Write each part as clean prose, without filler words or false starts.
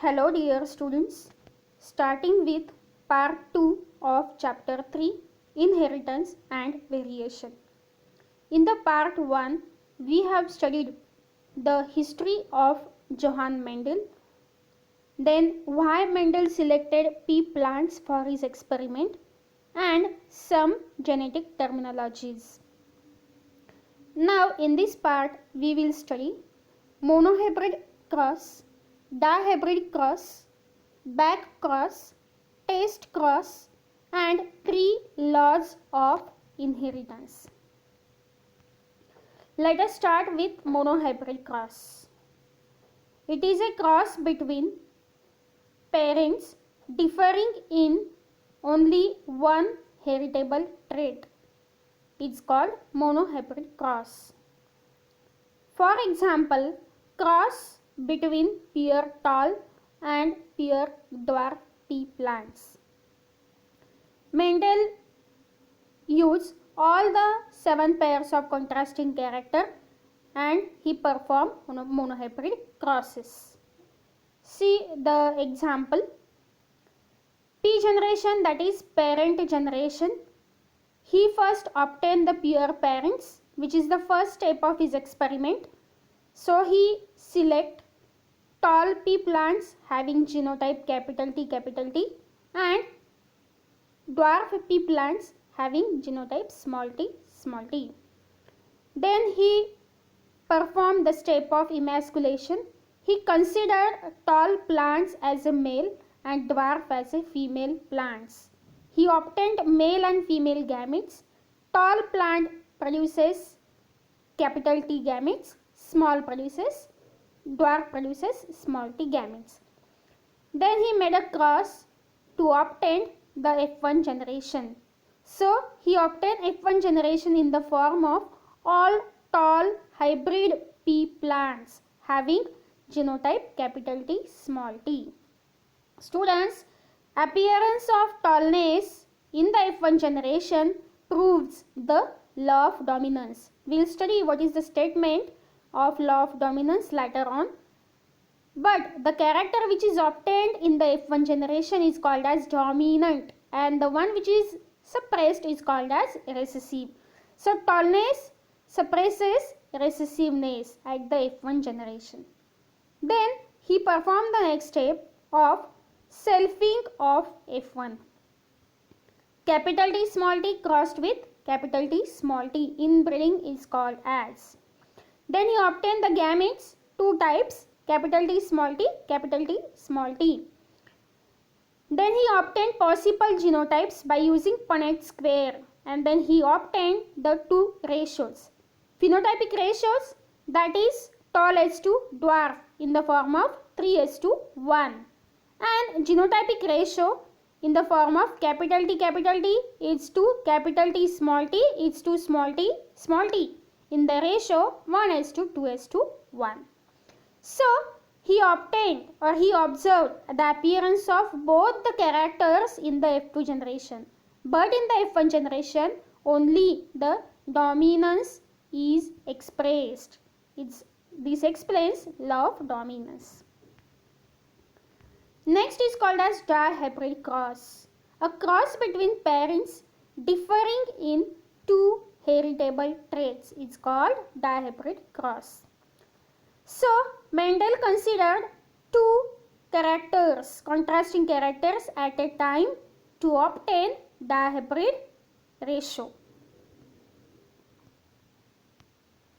Hello dear students, starting with part 2 of chapter 3, Inheritance and Variation. In the part 1, we have studied the history of Johann Mendel, then why Mendel selected pea plants for his experiment, and some genetic terminologies. Now in this part, we will study monohybrid cross, dihybrid cross, back cross, test cross, and 3 laws of inheritance. Let us start with monohybrid cross. It is a cross between parents differing in only one heritable trait. It's called monohybrid cross. For example, cross between pure tall and pure dwarf pea plants. Mendel used all the 7 pairs of contrasting character and he performed monohybrid crosses. See the example. P generation, that is parent generation. He first obtained the pure parents, which is the first step of his experiment. So he select tall pea plants having genotype T and dwarf pea plants having genotype t. Then he performed the step of emasculation. He considered tall plants as a male and dwarf as a female plants. He obtained male and female gametes. Tall plant produces T gametes, dwarf produces small t gametes. Then he made a cross to obtain the F1 generation. So he obtained F1 generation in the form of all tall hybrid pea plants having genotype T. Students, appearance of tallness in the F1 generation proves the law of dominance. We will study what is the statement of law of dominance later on. But the character which is obtained in the F1 generation is called as dominant and the one which is suppressed is called as recessive. So tallness suppresses recessiveness at the F1 generation. Then he performed the next step of selfing of F1. T crossed with T inbreeding is called as. Then he obtained the gametes, 2 types, T small t. Then he obtained possible genotypes by using Punnett square and then he obtained the 2 ratios. Phenotypic ratios, that is tall to dwarf in the form of 3:1 and genotypic ratio in the form of T is to T small t is to small t in the ratio 1:2:1. So he obtained or he observed the appearance of both the characters in the F2 generation, but in the F1 generation only the dominance is expressed. This explains law of dominance. Next is called as dihybrid cross. A cross between parents differing in 2 heritable traits is called dihybrid cross. So Mendel considered 2 characters, contrasting characters at a time to obtain dihybrid ratio.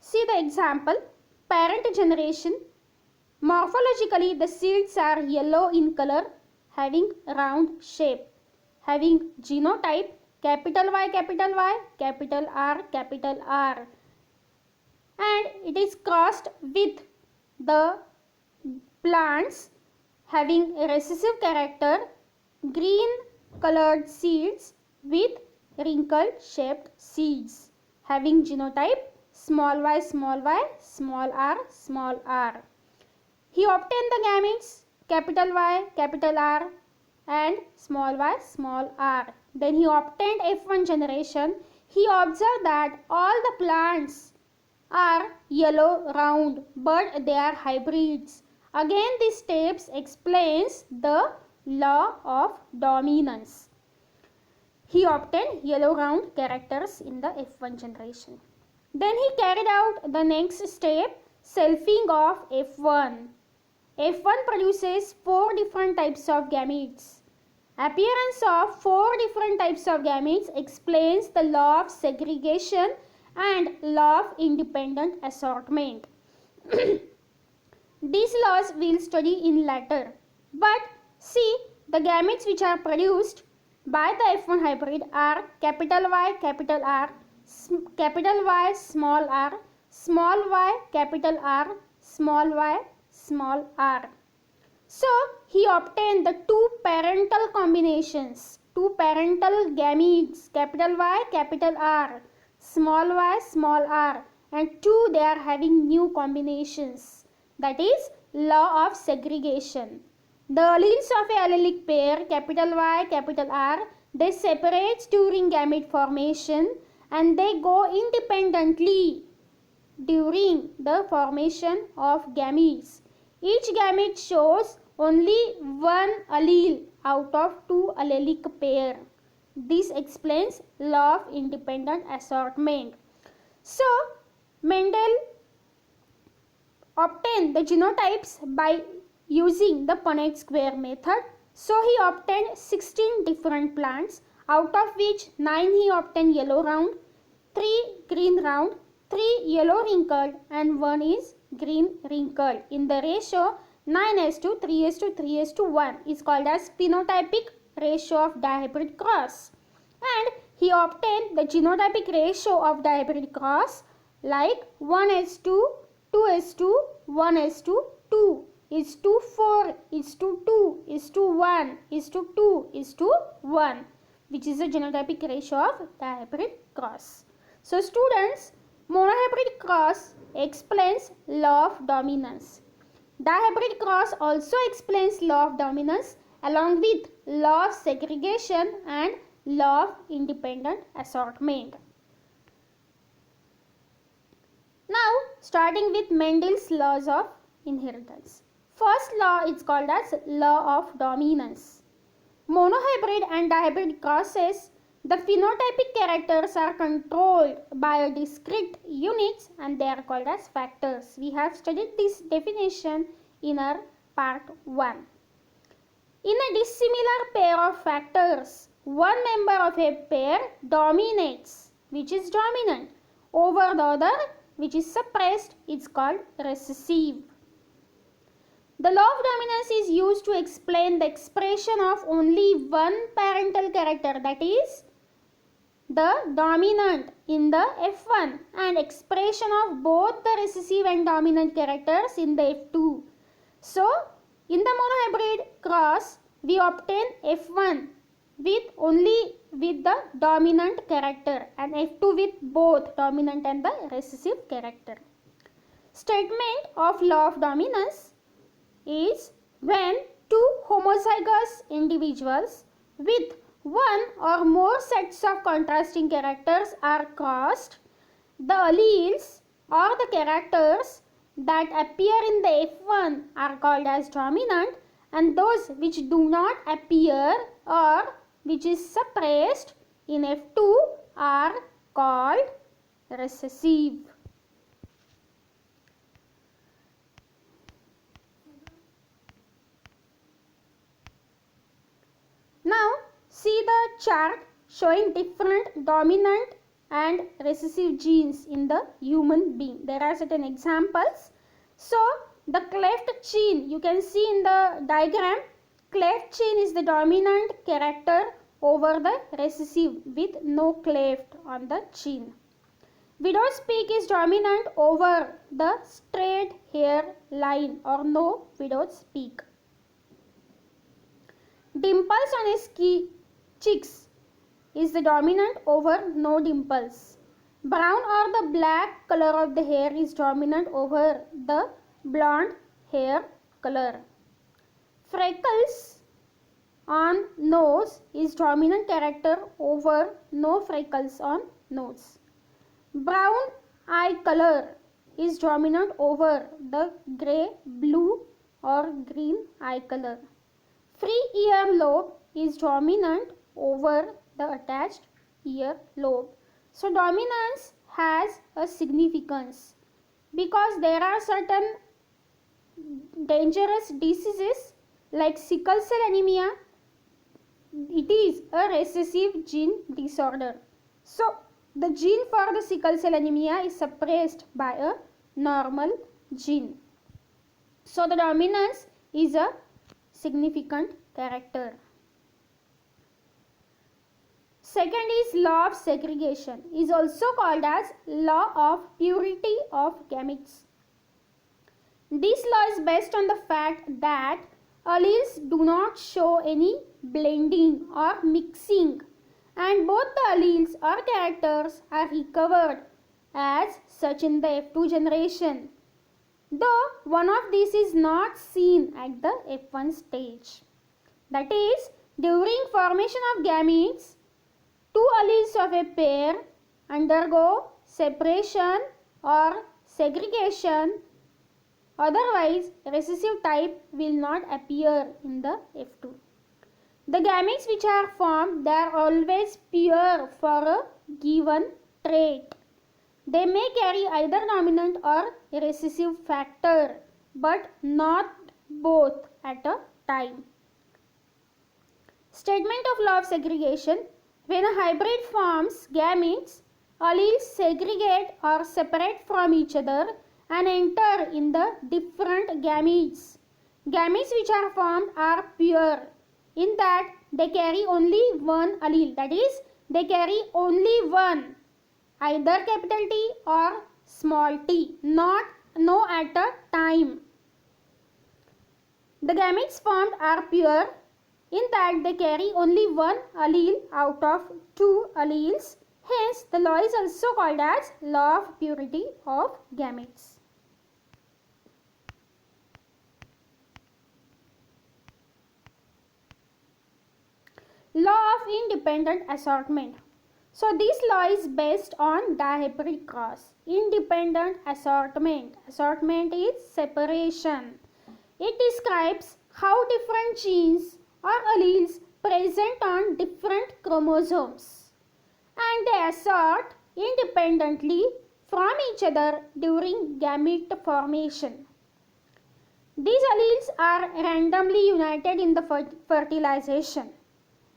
See the example. Parent generation. Morphologically, the seeds are yellow in color, having round shape, having genotype Y, R, and it is crossed with the plants having a recessive character, green colored seeds with wrinkle shaped seeds, having genotype y, r. He obtained the gametes Y, R and y, r. Then he obtained F1 generation. He observed that all the plants are yellow round but they are hybrids. Again, these steps explains the law of dominance. He obtained yellow round characters in the F1 generation. Then he carried out the next step, selfing of F1. F1 produces 4 different types of gametes. Appearance of 4 different types of gametes explains the law of segregation and law of independent assortment. These laws we'll study in later. But see, the gametes which are produced by the F1 hybrid are capital Y, capital R, capital Y, small r, small y, capital R, small y, small r. So, he obtained the two parental combinations, two parental gametes, capital Y, capital R, small y, small r, and two they are having new combinations. That is law of segregation. The alleles of a allelic pair, capital Y, capital R, they separate during gamete formation and they go independently during the formation of gametes. Each gamete shows only one allele out of two allelic pair. This explains law of independent assortment. So, Mendel obtained the genotypes by using the Punnett square method. So, he obtained 16 different plants, out of which 9 he obtained yellow round, 3 green round, 3 yellow wrinkled and 1 is green wrinkled. In the ratio 9:3:3:1 is called as phenotypic ratio of dihybrid cross. And he obtained the genotypic ratio of dihybrid cross like 1:2, 2:2, 1:2, 2 is to 4 is to 2 is to 1 is to 2 is to 1, which is the genotypic ratio of dihybrid cross. So students, monohybrid cross explains law of dominance. Dihybrid cross also explains law of dominance along with law of segregation and law of independent assortment. Now, starting with Mendel's laws of inheritance. First law is called as law of dominance. Monohybrid and dihybrid crosses, the phenotypic characters are controlled by discrete units and they are called as factors. We have studied this definition in our part 1. In a dissimilar pair of factors, one member of a pair dominates, which is dominant, over the other, which is suppressed. It's called recessive. The law of dominance is used to explain the expression of only one parental character, that is the dominant in the F1, and expression of both the recessive and dominant characters in the F2. So, in the monohybrid cross, we obtain F1 with the dominant character and F2 with both dominant and the recessive character. Statement of law of dominance is when two homozygous individuals with one or more sets of contrasting characters are crossed, the alleles or the characters that appear in the F1 are called as dominant, and those which do not appear or which is suppressed in F2 are called recessive. Now, see the chart showing different dominant and recessive genes in the human being. There are certain examples. So, the cleft chin, you can see in the diagram, cleft chin is the dominant character over the recessive with no cleft on the chin. Widow's peak is dominant over the straight hair line or no widow's peak. Dimples on his cheeks is the dominant over no dimples. Brown or the black color of the hair is dominant over the blonde hair color. Freckles on nose is dominant character over no freckles on nose. Brown eye color is dominant over the grey blue or green eye color. Free ear lobe is dominant over the attached ear lobe. So dominance has a significance because there are certain dangerous diseases like sickle cell anemia. It is a recessive gene disorder. So the gene for the sickle cell anemia is suppressed by a normal gene. So the dominance is a significant character. Second is law of segregation, is also called as law of purity of gametes. This law is based on the fact that alleles do not show any blending or mixing, and both the alleles or characters are recovered as such in the F2 generation, though one of these is not seen at the F1 stage. That is, during formation of gametes, two alleles of a pair undergo separation or segregation. Otherwise, recessive type will not appear in the F2. The gametes which are formed, they are always pure for a given trait. They may carry either dominant or recessive factor, but not both at a time. Statement of law of segregation: when a hybrid forms gametes, alleles segregate or separate from each other and enter in the different gametes. Gametes which are formed are pure in that they carry only one allele, that is, they carry only one, either capital T or small t, no at a time. The gametes formed are pure in that they carry only one allele out of two alleles. Hence, the law is also called as law of purity of gametes. Law of independent assortment. So this law is based on dihaprid cross. Independent assortment. Assortment is separation. It describes how different genes or alleles present on different chromosomes and they assort independently from each other during gamete formation. These alleles are randomly united in the fertilization.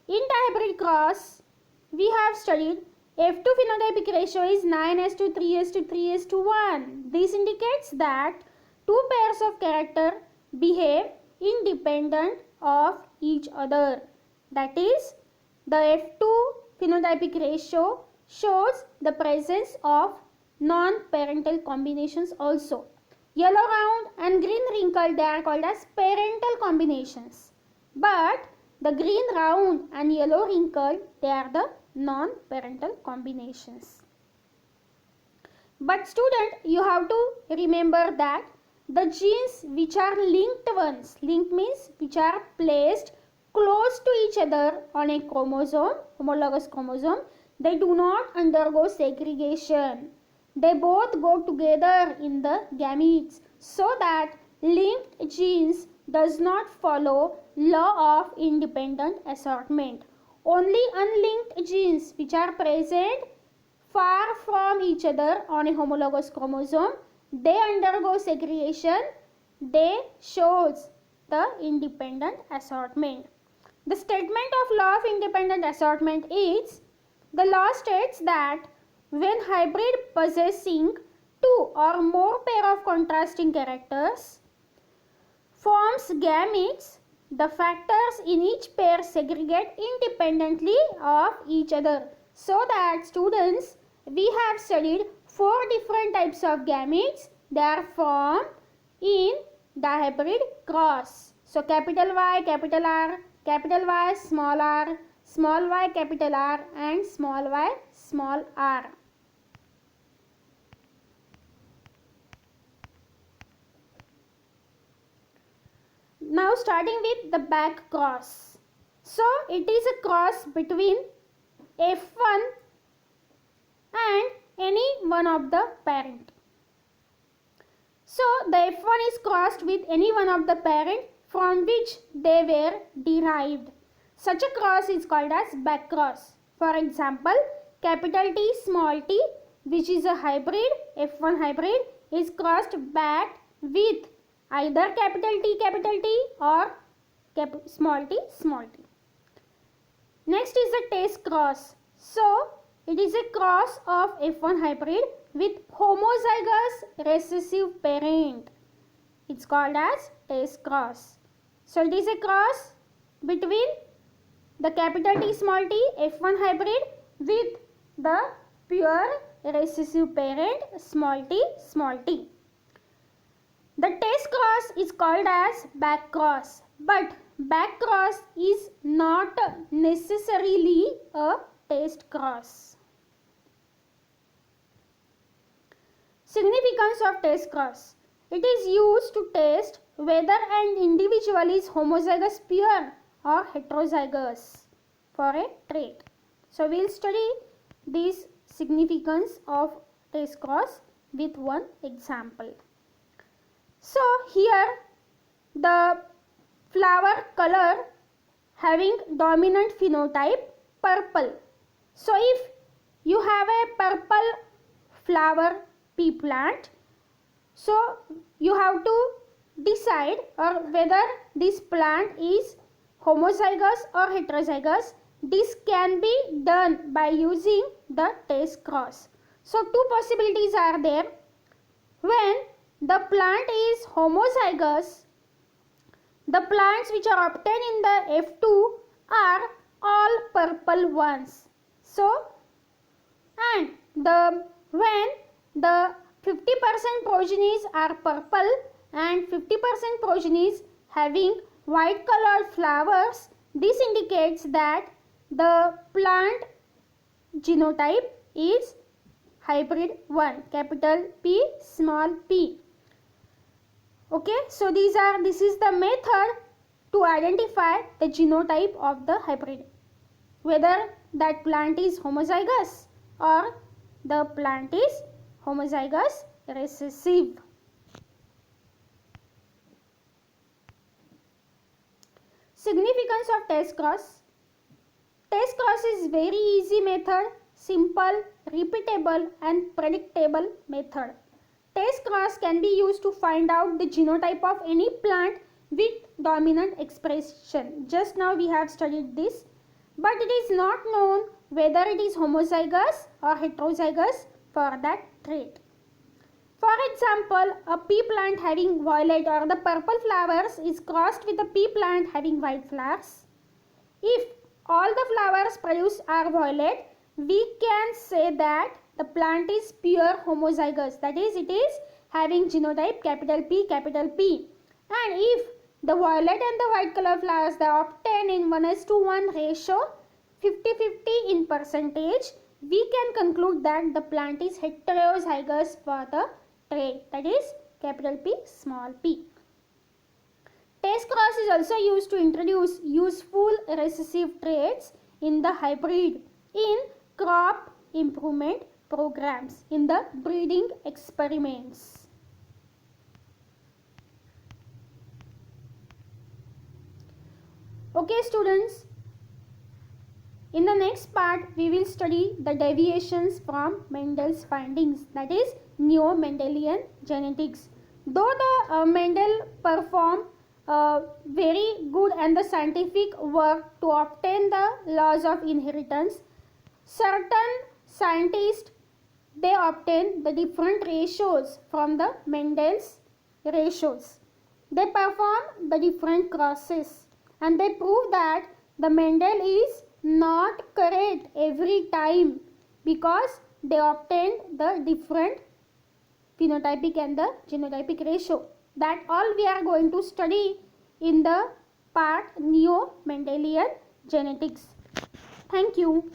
In dihaprid cross, we have studied F2 phenotypic ratio is 9:3:3:1. This indicates that two pairs of character behave independent of each other. That is, the F2 phenotypic ratio shows the presence of non-parental combinations also. Yellow round and green wrinkle, they are called as parental combinations. But the green round and yellow wrinkle, they are the non-parental combinations. But student, you have to remember that the genes which are linked ones, linked means which are placed close to each other on a chromosome, homologous chromosome, they do not undergo segregation. They both go together in the gametes, so that linked genes does not follow law of independent assortment. Only unlinked genes which are present far from each other on a homologous chromosome, they undergo segregation. They shows the independent assortment. The statement of law of independent assortment is, the law states that when hybrid possessing two or more pair of contrasting characters forms gametes, the factors in each pair segregate independently of each other. So that students, we have studied four different types of gametes. They are formed in dihaprid cross. So capital Y, capital R, capital Y, small r, small y, capital R, and small y, small r. Now starting with the back cross. So it is a cross between F1 and any one of the parent. So the F1 is crossed with any one of the parent from which they were derived. Such a cross is called as back cross. For example, capital T small t, which is a hybrid, F1 hybrid, is crossed back with either capital T or small t small t. Next is the test cross. So it is a cross of F1 hybrid with homozygous recessive parent. It's called as test cross. So it is a cross between the capital T small t F1 hybrid with the pure recessive parent small t. The test cross is called as back cross, but back cross is not necessarily a test cross. Significance of test cross. It is used to test whether an individual is homozygous pure or heterozygous for a trait. So we will study this significance of test cross with one example. So here the flower color having dominant phenotype purple. So if you have a purple flower pea plant, so you have to decide or whether this plant is homozygous or heterozygous. This can be done by using the test cross. So two possibilities are there. When the plant is homozygous, the plants which are obtained in the F2 are all purple ones. So, and when the 50% progenies are purple and 50% progenies having white colored flowers, this indicates that the plant genotype is hybrid 1, capital P small p. Okay, so this is the method to identify the genotype of the hybrid, whether that plant is homozygous or the plant is homozygous recessive. Significance of test cross. Test cross is very easy method, simple, repeatable and predictable method. Test cross can be used to find out the genotype of any plant with dominant expression. Just now we have studied this, but it is not known whether it is homozygous or heterozygous for that trait. For example, a pea plant having violet or the purple flowers is crossed with a pea plant having white flowers. If all the flowers produced are violet, we can say that the plant is pure homozygous, that is, it is having genotype capital P. And if the violet and the white color flowers they are obtained in 1:1 ratio, 50-50 in percentage, we can conclude that the plant is heterozygous for the trait, that is capital P small p. Test cross is also used to introduce useful recessive traits in the hybrid in crop improvement programs, in the breeding experiments. Okay students, in the next part we will study the deviations from Mendel's findings, that is neo-Mendelian genetics. Though the Mendel performed very good and the scientific work to obtain the laws of inheritance, certain scientists they obtain the different ratios from the Mendel's ratios. They perform the different crosses and they prove that the Mendel is not correct every time because they obtained the different phenotypic and the genotypic ratio. That all we are going to study in the part neo-Mendelian genetics. Thank you.